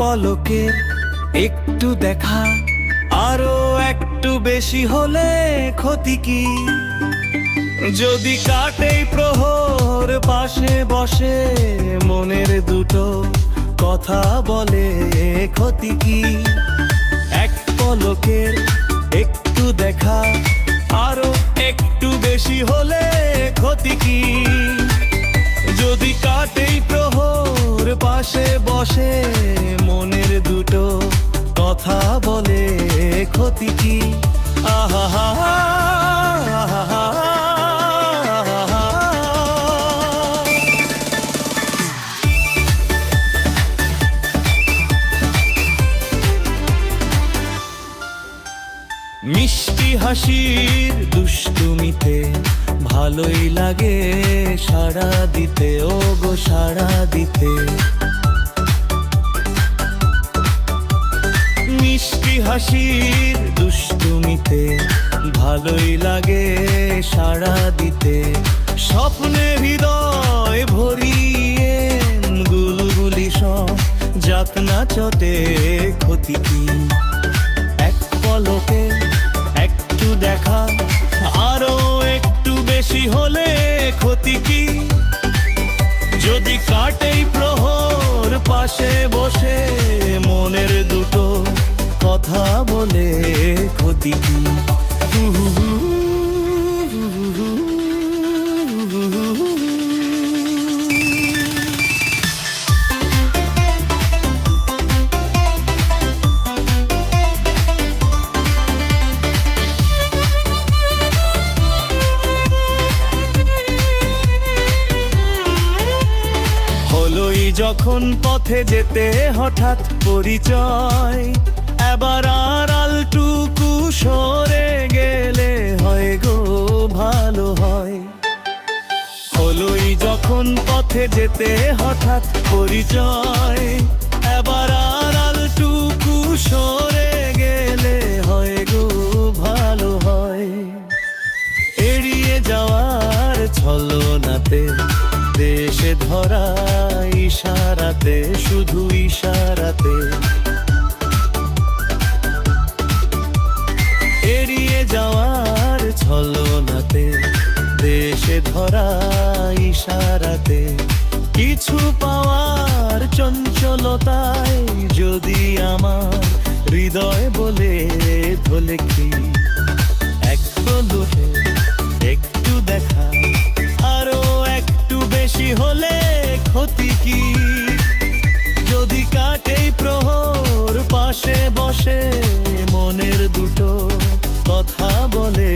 পলকে একটু দেখা, আরো একটু বেশি হলে ক্ষতি কি? যদি কাটেই প্রহর পাশে বসে মনের দুটো কথা বলে ক্ষতি কি? এক পলকের একটু দেখা, আরো একটু বেশি হলে ক্ষতি কি? যদি কাটেই প্রহর পাশে বসে মনের দুটো কথা বলে ক্ষতি কি? আহা মিষ্টি হাসির দুষ্টুমিতে ভালোই লাগে সাড়া দিতে, ও গো সাড়া দিতে। মিষ্টি হাসির দুষ্টুমিতে ভালোই লাগে সাড়া দিতে। স্বপ্নে হৃদয় ভরিয়ে গুলগুলি সব যাক না চটে ক্ষতি কি? এক পলকে একটু দেখা, আরো একটু বেশি হলে ক্ষতি কি? যদি কাটেই প্রহর পাশে বসে মনের দুটো কথা বলে ক্ষতি কি? যখন পথে যেতে হঠাৎ পরিচয়, এবার আড়ালটুকু সরে গেলে হয় গো ভালো হয়। হলোই যখন পথে যেতে হঠাৎ পরিচয়, এবার আড়ালটুকু সরে গেলে হয় গো ভালো হয়। এড়িয়ে যাওয়ার ছলনাতে দেশে ধরা ইশারাতে, শুধু ইশারাতে। এড়িয়ে যাওয়ার ছলনাতে দেশে ধরা ইশারাতে। কিছু পাওয়ার চঞ্চলতায় যদি আমার হৃদয় বলে ধলে কি? এক পলকে একটু দেখা, আরো একটু বেশি হলে ক্ষতি কি? যদি কাটেই প্রহর পাশে বসে মনের দুটো কথা বলে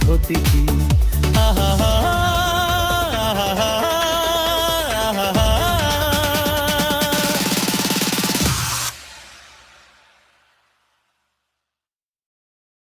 ক্ষতি কি? আহা